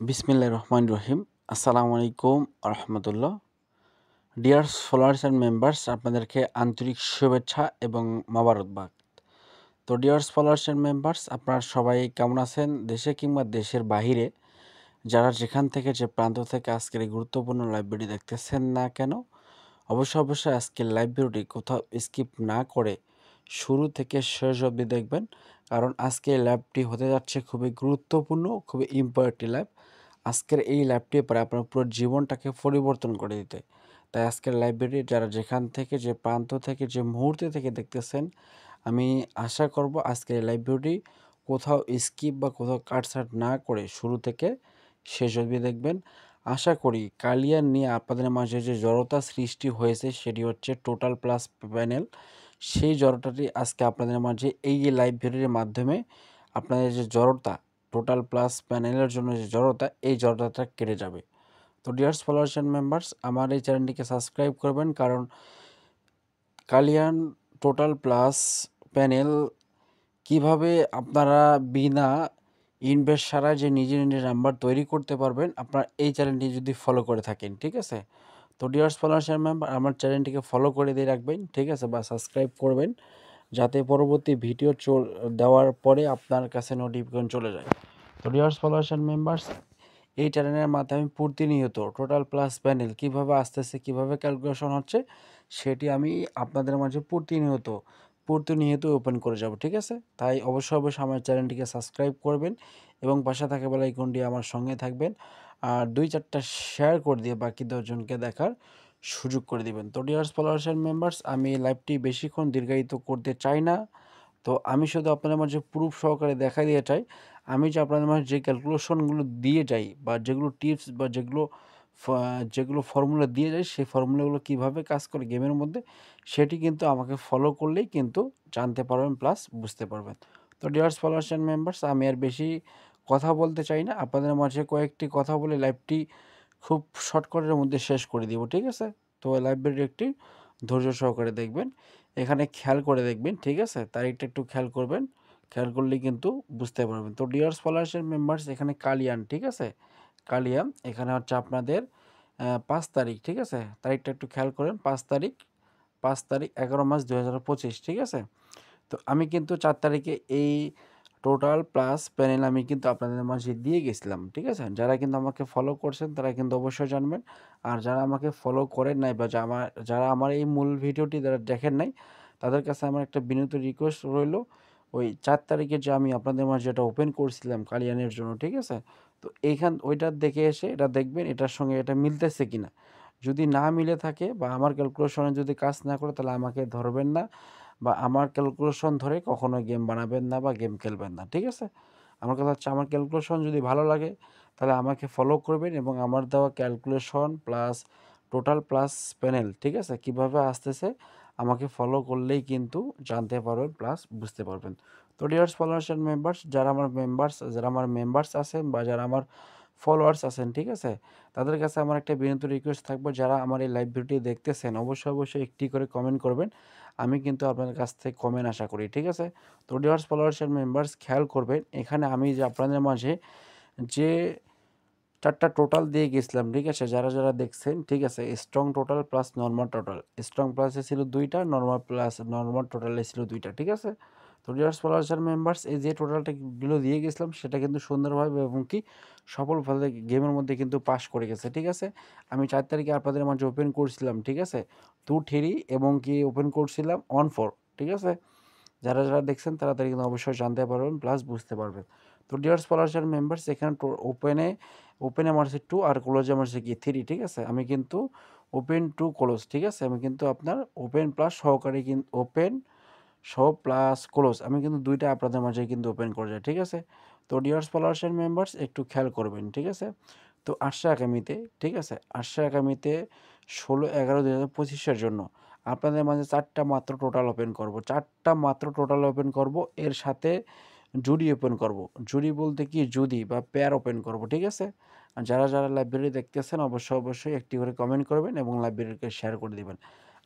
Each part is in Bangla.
বিসমিল্লাহির রহমানির রহিম। আসসালামু আলাইকুম রহমতুল্লাহ। ডিয়ার্স ফলোয়ার্স অ্যান্ড মেম্বার্স, আপনাদেরকে আন্তরিক শুভেচ্ছা এবং মোবারকবাদ। তো ডিয়ার্স ফলোয়ার্স অ্যান্ড মেম্বার্স, আপনারা সবাই কেমন আছেন? দেশে কিংবা দেশের বাহিরে যারা যেখান থেকে যে প্রান্ত থেকে আজকের এই গুরুত্বপূর্ণ লাইভ ভিডিও দেখতেছেন না কেন, অবশ্যই আজকের লাইভ ভিডিওটি কোথাও স্কিপ না করে শুরু থেকে শেষ অবধি দেখবেন, কারণ আজকে লাইভটি হতে যাচ্ছে খুবই গুরুত্বপূর্ণ, খুবই ইম্পর্টেন্ট লাইভ। আজকের এই লাইভটি পরে আপনার পুরো জীবনটাকে পরিবর্তন করে দিতে। তাই আজকের লাইব্রেরি যারা যেখান থেকে যে প্রান্ত থেকে যে মুহূর্তে থেকে দেখতেছেন, আমি আশা করব আজকের এই লাইব্রেরি কোথাও স্কিপ বা কোথাও কাটছাট না করে শুরু থেকে শেষ অবধি দেখবেন। আশা করি কালিয়ার নিয়ে আপনাদের মাঝে যে জড়তা সৃষ্টি হয়েছে সেটি হচ্ছে টোটাল প্লাস প্যানেল। সেই জড়তাটি আজকে আপনাদের মাঝে এই লাইভ ভিডিওর মাধ্যমে আপনাদের যে জড়তা টোটাল প্লাস প্যানেলের জন্য যে জড়তা, এই জড়তাটা কেটে যাবে। তো ডিয়ার্স ফলোয়ার্স অ্যান্ড মেম্বার্স, আমার এই চ্যানেলটিকে সাবস্ক্রাইব করবেন, কারণ কালিয়ান টোটাল প্লাস প্যানেল কিভাবে আপনারা বিনা ইনভেস্ট ছাড়া যে নিজে নাম্বার তৈরি করতে পারবেন আপনার এই চ্যানেলটি যদি ফলো করে থাকেন, ঠিক আছে? তো ডিয়ার্স ফলোয়ার্স অ্যান্ড মেম্বার, আমার চ্যানেলটিকে ফলো করে দিয়ে রাখবেন, ঠিক আছে, বা সাবস্ক্রাইব করবেন, যাতে পরবর্তী ভিডিও দেওয়ার পরে আপনার কাছে নোটিফিকেশন চলে যায়। তো ডিয়ার্স ফলোয়ার্স অ্যান্ড মেম্বার্স, এই চ্যানেলের মাধ্যমে প্রতিনিয়ত টোটাল প্লাস প্যানেল কীভাবে আসতেছে, কীভাবে ক্যালকুলেশন হচ্ছে, সেটি আমি আপনাদের মাঝে প্রতিনিয়ত ওপেন করে যাব, ঠিক আছে? তাই অবশ্যই আমার চ্যানেলটিকে সাবস্ক্রাইব করবেন এবং পাশে থাকা বেল আইকনটি আমার সঙ্গে থাকবেন, আর 2-4টা শেয়ার করে দিয়ে বাকি 10জনকে দেখার সুযোগ করে দিবেন। তো ডিয়ার্স ফলোয়ার্স অ্যান্ড মেম্বার্স, আমি লাইভটি বেশিক্ষণ দীর্ঘায়িত করতে চাই না। তো আমি শুধু আপনাদের মাঝে প্রুফ সহকারে দেখা দিয়ে চাই, আমি যে আপনাদের মাঝে যে ক্যালকুলেশনগুলো দিয়ে যাই বা যেগুলো টিপস বা যেগুলো ফর্মুলা দিয়ে যাই, সেই ফর্মুলাগুলো কীভাবে কাজ করে গেমের মধ্যে, সেটি কিন্তু আমাকে ফলো করলেই কিন্তু জানতে পারবেন প্লাস বুঝতে পারবেন। তো ডিয়ার্স ফলোয়ার্স অ্যান্ড মেম্বার্স, আমি আর বেশি কথা বলতে চাই না, আপনাদের মাঝে কয়েকটি কথা বলে লাইভটি খুব শর্টকাটের মধ্যে শেষ করে দিব, ঠিক আছে? তো লাইব্রেরি একটি ধৈর্য সহকারে দেখবেন, এখানে খেয়াল করে দেখবেন, ঠিক আছে? তারিখটা একটু খেয়াল করবেন, খেয়াল করলেই কিন্তু বুঝতে পারবেন। তো ডিয়ার্স ফলোয়ার্সের মেম্বার্স, এখানে কালিয়ান, ঠিক আছে? কালিয়ান এখানে হচ্ছে আপনাদের 5 তারিখ, ঠিক আছে? তারিখটা একটু খেয়াল করেন, 5 তারিখ 11 মাস 2025, ঠিক আছে? তো আমি কিন্তু 4 তারিখে এই টোটাল প্লাস প্যানেল আমি কিন্তু আপনাদের মাঝে দিয়ে গেছিলাম, ঠিক আছে? যারা কিন্তু আমাকে ফলো করছেন তারা কিন্তু অবশ্যই জানবেন, আর যারা আমাকে ফলো করেন নাই বা যারা আমার এই মূল ভিডিওটি যারা দেখেন নাই, তাদের কাছে আমার একটা বিনীত রিকোয়েস্ট রইল, ওই 4 তারিখে যে আমি আপনাদের মাঝে এটা ওপেন করছিলাম কালিয়ানের জন্য, ঠিক আছে? তো ওইটা দেখে এসে এটা দেখবেন এটার সঙ্গে এটা মিলতেছে কিনা। যদি না মিলে থাকে বা আমার ক্যালকুলেশনে যদি কাজ না করে, তাহলে আমাকে ধরবেন না বা আমার ক্যালকুলেশন ধরে কখনো গেম বানাবেন না বা গেম খেলবেন না, ঠিক আছে? আমার কথা হচ্ছে, আমার ক্যালকুলেশন যদি ভালো লাগে তাহলে আমাকে ফলো করবেন এবং আমার দেওয়া calculation plus total plus panel, ঠিক আছে, কিভাবে আসতেছে আমাকে ফলো করলেই কিন্তু জানতে পারবেন প্লাস বুঝতে পারবেন। তো ডিয়ার্স ফলোয়ার্স অ্যান্ড মেম্বার্স, যারা আমার মেম্বার্স আছেন বা যারা আমার ফলোয়ার্স আছেন, ঠিক আছে, তাদের কাছে আমার একটা বিনীত রিকোয়েস্ট থাকবে, যারা আমার এই লাইভ ভিডিও দেখতেছেন অবশ্যই একটি করে কমেন্ট করবেন। আমি কিন্তু আপনাদের কাছ থেকে কমেন্ট আশা করি, ঠিক আছে? তো ডিয়ার্স ফলোয়ার্স অ্যান্ড মেম্বার্স, খেয়াল করবেন, এখানে আমি যে আপনাদের মাঝে যে 4টা টোটাল দিয়ে গেছিলাম, ঠিক আছে, যারা দেখছেন, ঠিক আছে, strong total plus normal total, strong প্লাসে ছিল 2টা, নর্মাল টোটালে ছিল 2টা, ঠিক আছে? তো ডিয়ার্স ফলোয়ার্স অ্যান্ড মেম্বার্স, এই যে টোটালটাগুলো দিয়ে গেছিলাম সেটা কিন্তু সুন্দরভাবে এবং কি সফলভাবে গেমের মধ্যে কিন্তু পাস করে গেছে, ঠিক আছে? আমি 4 তারিখে আপনাদের মাঝে ওপেন করছিলাম, ঠিক আছে, 2-3 এবং কি ওপেন করছিলাম 1-4, ঠিক আছে? যারা দেখছেন তাড়াতাড়ি কিন্তু অবশ্যই জানতে পারবেন প্লাস বুঝতে পারবেন। তো ডিয়ার্স ফলোয়ার্স অ্যান্ড মেম্বার্স, এখানে ওপেনে মারছি 2 আর ক্লোজে মারছি কি 3, ঠিক আছে? আমি কিন্তু ওপেন টু ক্লোজ, ঠিক আছে? আমি কিন্তু আপনার ওপেন প্লাস সহকারে কিন্তু ওপেন সহ প্লাস ক্লোজ আমি কিন্তু 2টা আপনাদের মাঝে কিন্তু ওপেন করে যাই, ঠিক আছে? তো ডিয়ার্স ফলোয়ার্স অ্যান্ড মেম্বার্স, একটু খেয়াল করবেন, ঠিক আছে? তো আসছে আগামীতে, ঠিক আছে, আসছে আগামীতে 16/11/2025 জন্য আপনাদের মাঝে 4টা মাত্র টোটাল ওপেন করব, 4টা মাত্র টোটাল ওপেন করব, এর সাথে জুডি ওপেন করব। জুডি বলতে কি জুডি বা পেয়ার ওপেন করব, ঠিক আছে? আর যারা লাইব্রেরি দেখতেছেন অবশ্যই একটি করে কমেন্ট করবেন এবং লাইব্রেরিকে শেয়ার করে দিবেন।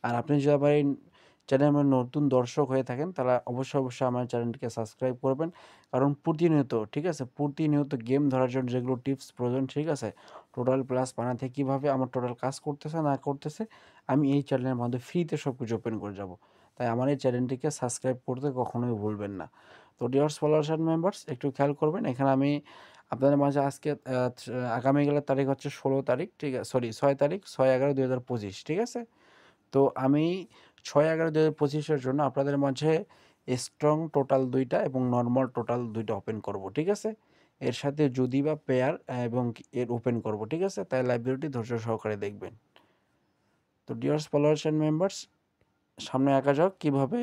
আর আপনি যদি আবার চ্যানেলে নতুন দর্শক হয়ে থাকেন তারা অবশ্যই আমার চ্যানেলটিকে সাবস্ক্রাইব করবেন। কারণ প্রতিনিয়ত, ঠিক আছে? প্রতিনিয়ত গেম ধরার জন্য যেগুলো টিপস প্রয়োজন, ঠিক আছে? টোটাল প্লাস বানাতে কীভাবে আমার টোটাল কাজ করতেছে না করতেছে, আমি এই চ্যানেলের মাধ্যমে ফ্রিতে সবকিছু ওপেন করে যাব। তাই আমার এই চ্যানেলটিকে সাবস্ক্রাইব করতে কখনোই ভুলবেন না। তো ডিয়ার্স ফলোয়ার্স অ্যান্ড মেম্বার্স, একটু খেয়াল করবেন। এখানে আমি আপনাদের মাঝে আজকে আগামীকালের তারিখ হচ্ছে 16 তারিখ, ঠিক আছে? সরি 6 তারিখ, 6/11/2025, ঠিক আছে? তো আমি 6/11/2025 জন্য আপনাদের মাঝে স্ট্রং টোটাল 2টা এবং নরমাল টোটাল 2টা ওপেন করব, ঠিক আছে? এর সাথে যদি বা পেয়ার এবং এর ওপেন করব, ঠিক আছে? তাই লাইভ ভিডিওটি ধৈর্য সহকারে দেখবেন। তো ডিয়ার্স ফলোয়ার্স অ্যান্ড মেম্বার্স, সামনে আঁকা যাক কীভাবে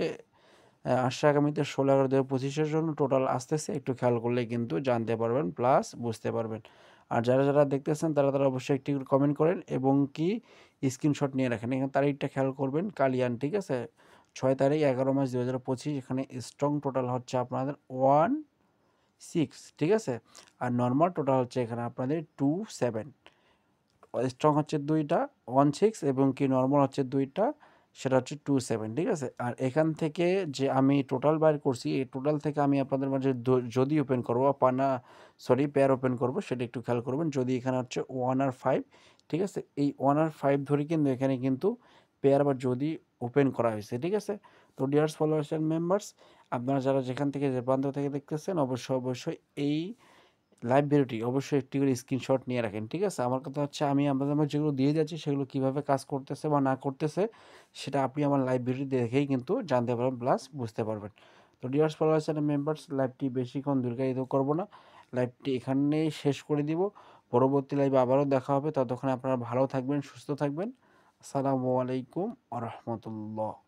আসছে আগামীতে 16/11/2025 জন্য টোটাল আসতেছে, একটু খেয়াল করলেই কিন্তু জানতে পারবেন প্লাস বুঝতে পারবেন। আর যারা দেখতেছেন তারা অবশ্যই একটি করে কমেন্ট করেন এবং কি স্ক্রিনশট নিয়ে রাখেন। এখানে তারিখটা খেয়াল করবেন, কালিয়ান, ঠিক আছে? 6 তারিখ 11 মাস 2025। এখানে স্ট্রং টোটাল হচ্ছে আপনাদের 16, ঠিক আছে? আর নরমাল টোটাল হচ্ছে এখানে আপনাদের 27। স্ট্রং হচ্ছে 2টা 16 এবং কি নরমাল হচ্ছে 2টা, সেটা হচ্ছে 27, ঠিক আছে? আর এখান থেকে যে আমি টোটাল বাইর করছি, এই টোটাল থেকে আমি আপনাদের মাঝে যদি ওপেন করবো পেয়ার ওপেন করব, সেটা একটু খেয়াল করবেন। যদি এখানে হচ্ছে 1 আর 5, ঠিক আছে? এই 1 আর 5 ধরে কিন্তু এখানে কিন্তু পেয়ার বা যদি ওপেন করা হয়েছে, ঠিক আছে? তো ডিয়ার্স ফলোয়ার্স অ্যান্ড মেম্বার্স, আপনারা যারা যেখান থেকে যে প্রান্ত থেকে দেখতেছেন অবশ্যই এই লাইভ ভিডিওটি অবশ্যই একটি করে স্ক্রিনশট নিয়ে রাখেন, ঠিক আছে? আমার কথা হচ্ছে আমি আপনাদের মাঝে যেগুলো দিয়ে যাচ্ছি সেগুলো কীভাবে কাজ করতেছে বা না করতেছে সেটা আপনি আমার লাইভ ভিডিও দেখেই কিন্তু জানতে পারবেন প্লাস বুঝতে পারবেন। তো ডিয়ার্স ফলোয়ার্স অ্যান্ড মেম্বার্স, লাইভটি বেশিক্ষণ দীর্ঘায়িত করব না, লাইভটি এখানেই শেষ করে দিব। পরবর্তী লাইভে আবারও দেখা হবে, ততক্ষণে আপনারা ভালো থাকবেন, সুস্থ থাকবেন। আসসালামু আলাইকুম ওয়া রাহমাতুল্লাহ।